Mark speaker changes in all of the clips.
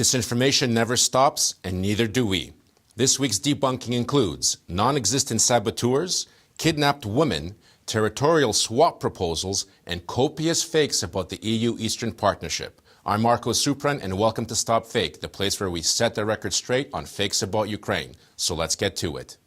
Speaker 1: Disinformation never stops, and neither do we. This week's debunking includes non-existent saboteurs, kidnapped women, territorial swap proposals, and copious fakes about the EU Eastern Partnership. I'm Marko Suprun, and welcome to StopFake, the place where we set the record straight on fakes about Ukraine. So let's get to it.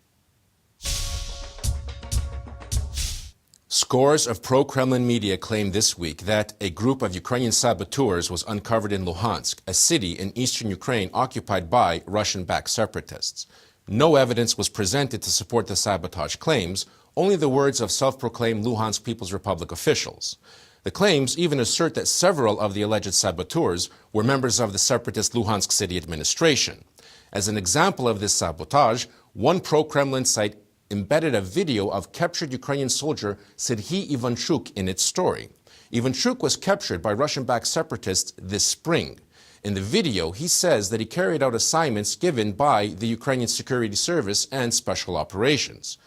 Speaker 1: Scores of pro-Kremlin media claimed this week that a group of Ukrainian saboteurs was uncovered in Luhansk, a city in eastern Ukraine occupied by Russian-backed separatists. No evidence was presented to support the sabotage claims, only the words of self-proclaimed Luhansk People's Republic officials. The claims even assert that several of the alleged saboteurs were members of the separatist Luhansk city administration. As an example of this sabotage, one pro-Kremlin site embedded a video of captured Ukrainian soldier Serhiy Ivanchuk in its story. Ivanchuk was captured by Russian-backed separatists this spring. In the video, he says that he carried out assignments given by the Ukrainian Security Service and Special Operations.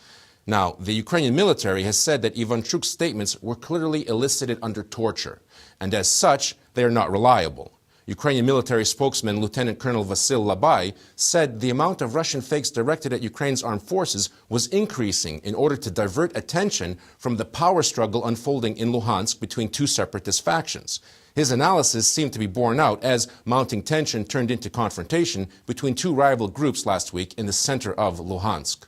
Speaker 1: Now, the Ukrainian military has said that Ivanchuk's statements were clearly elicited under torture, and as such, they are not reliable. Ukrainian military spokesman Lieutenant Colonel Vasyl Labai said the amount of Russian fakes directed at Ukraine's armed forces was increasing in order to divert attention from the power struggle unfolding in Luhansk between two separatist factions. His analysis seemed to be borne out as mounting tension turned into confrontation between two rival groups last week in the center of Luhansk.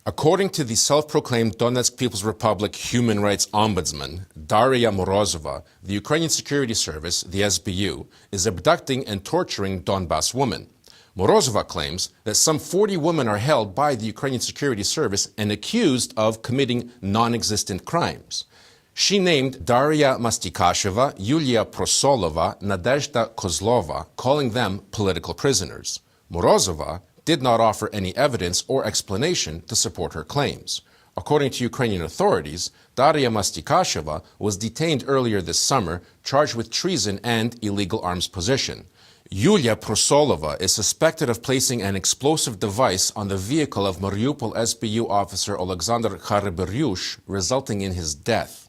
Speaker 1: According to the self-proclaimed Donetsk People's Republic human rights ombudsman, Daria Morozova, the Ukrainian Security Service, the SBU, is abducting and torturing Donbas women. Morozova claims that some 40 women are held by the Ukrainian Security Service and accused of committing non-existent crimes. She named Daria Mastikasheva, Yulia Prosolova, Nadezhda Kozlova, calling them political prisoners. Morozova did not offer any evidence or explanation to support her claims. According to Ukrainian authorities, Daria Mastikasheva was detained earlier this summer, charged with treason and illegal arms possession. Yulia Prosolova is suspected of placing an explosive device on the vehicle of Mariupol SBU officer Alexander Kharyberyush, resulting in his death.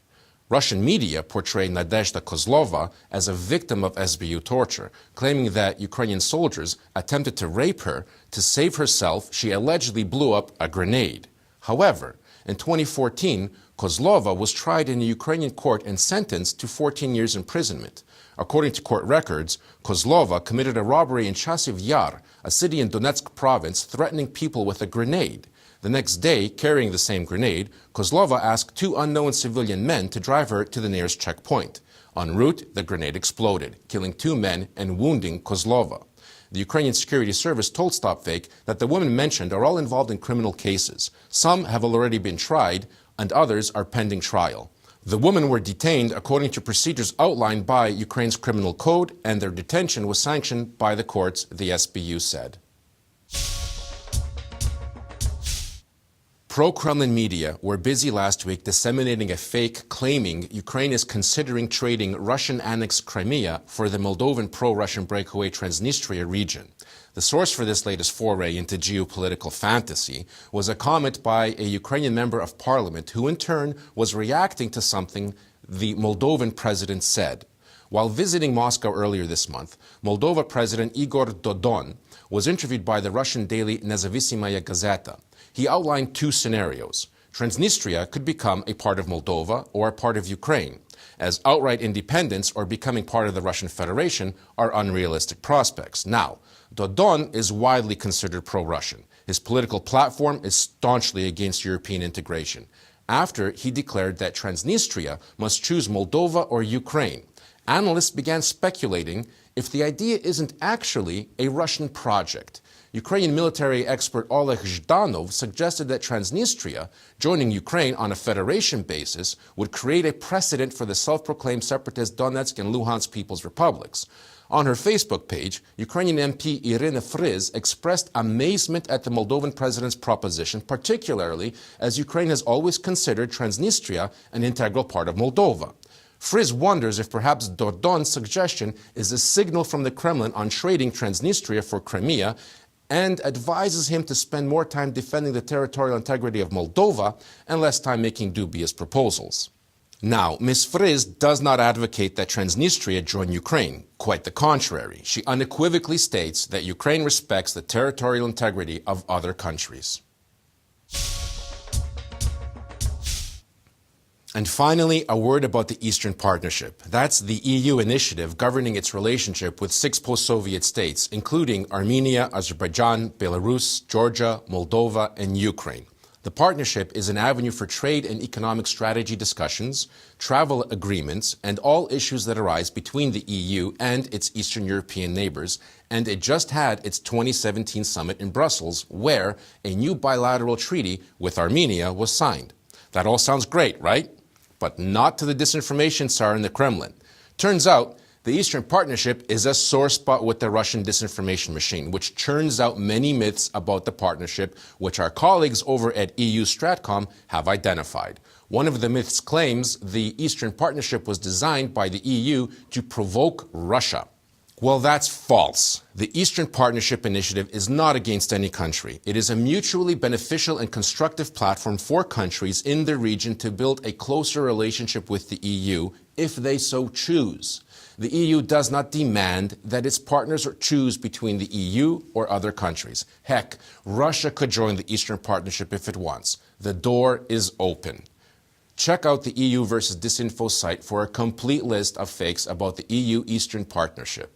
Speaker 1: Russian media portray Nadezhda Kozlova as a victim of SBU torture, claiming that Ukrainian soldiers attempted to rape her. To save herself, she allegedly blew up a grenade. However, in 2014, Kozlova was tried in a Ukrainian court and sentenced to 14 years imprisonment. According to court records, Kozlova committed a robbery in Chasiv Yar, a city in Donetsk province, threatening people with a grenade. The next day, carrying the same grenade, Kozlova asked two unknown civilian men to drive her to the nearest checkpoint. En route, the grenade exploded, killing two men and wounding Kozlova. The Ukrainian Security Service told StopFake that the women mentioned are all involved in criminal cases. Some have already been tried, and others are pending trial. The women were detained according to procedures outlined by Ukraine's criminal code, and their detention was sanctioned by the courts, the SBU said. Pro-Kremlin media were busy last week disseminating a fake claiming Ukraine is considering trading Russian-annexed Crimea for the Moldovan pro-Russian breakaway Transnistria region. The source for this latest foray into geopolitical fantasy was a comment by a Ukrainian member of parliament who in turn was reacting to something the Moldovan president said. While visiting Moscow earlier this month, Moldova President Igor Dodon was interviewed by the Russian daily Nezavisimaya Gazeta. He outlined two scenarios. Transnistria could become a part of Moldova or a part of Ukraine, as outright independence or becoming part of the Russian Federation are unrealistic prospects. Now, Dodon is widely considered pro-Russian. His political platform is staunchly against European integration. After he declared that Transnistria must choose Moldova or Ukraine, analysts began speculating if the idea isn't actually a Russian project. Ukrainian military expert Oleg Zhdanov suggested that Transnistria, joining Ukraine on a federation basis, would create a precedent for the self-proclaimed separatist Donetsk and Luhansk People's Republics. On her Facebook page, Ukrainian MP Irina Friz expressed amazement at the Moldovan president's proposition, particularly as Ukraine has always considered Transnistria an integral part of Moldova. Friz wonders if perhaps Dodon's suggestion is a signal from the Kremlin on trading Transnistria for Crimea, and advises him to spend more time defending the territorial integrity of Moldova and less time making dubious proposals. Now, Ms. Fries does not advocate that Transnistria join Ukraine. Quite the contrary. She unequivocally states that Ukraine respects the territorial integrity of other countries. And finally, a word about the Eastern Partnership. That's the EU initiative governing its relationship with 6 post-Soviet states, including Armenia, Azerbaijan, Belarus, Georgia, Moldova, and Ukraine. The partnership is an avenue for trade and economic strategy discussions, travel agreements, and all issues that arise between the EU and its Eastern European neighbors, and it just had its 2017 summit in Brussels, where a new bilateral treaty with Armenia was signed. That all sounds great, right? But not to the disinformation czar in the Kremlin. Turns out, the Eastern Partnership is a sore spot with the Russian disinformation machine, which churns out many myths about the partnership, which our colleagues over at EU Stratcom have identified. One of the myths claims the Eastern Partnership was designed by the EU to provoke Russia. Well, that's false. The Eastern Partnership Initiative is not against any country. It is a mutually beneficial and constructive platform for countries in the region to build a closer relationship with the EU if they so choose. The EU does not demand that its partners choose between the EU or other countries. Heck, Russia could join the Eastern Partnership if it wants. The door is open. Check out the EU versus Disinfo site for a complete list of fakes about the EU Eastern Partnership.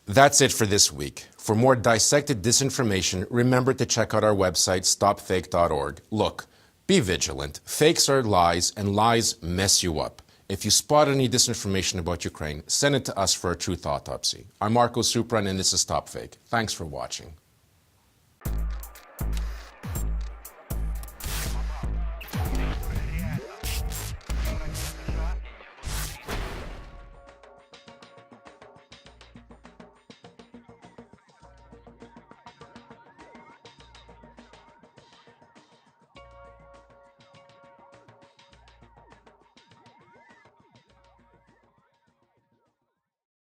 Speaker 1: That's it for this week. For more dissected disinformation, remember to check out our website, stopfake.org. Look, be vigilant. Fakes are lies, and lies mess you up. If you spot any disinformation about Ukraine, send it to us for a truth autopsy. I'm Marko Suprun, and this is StopFake. Thanks for watching.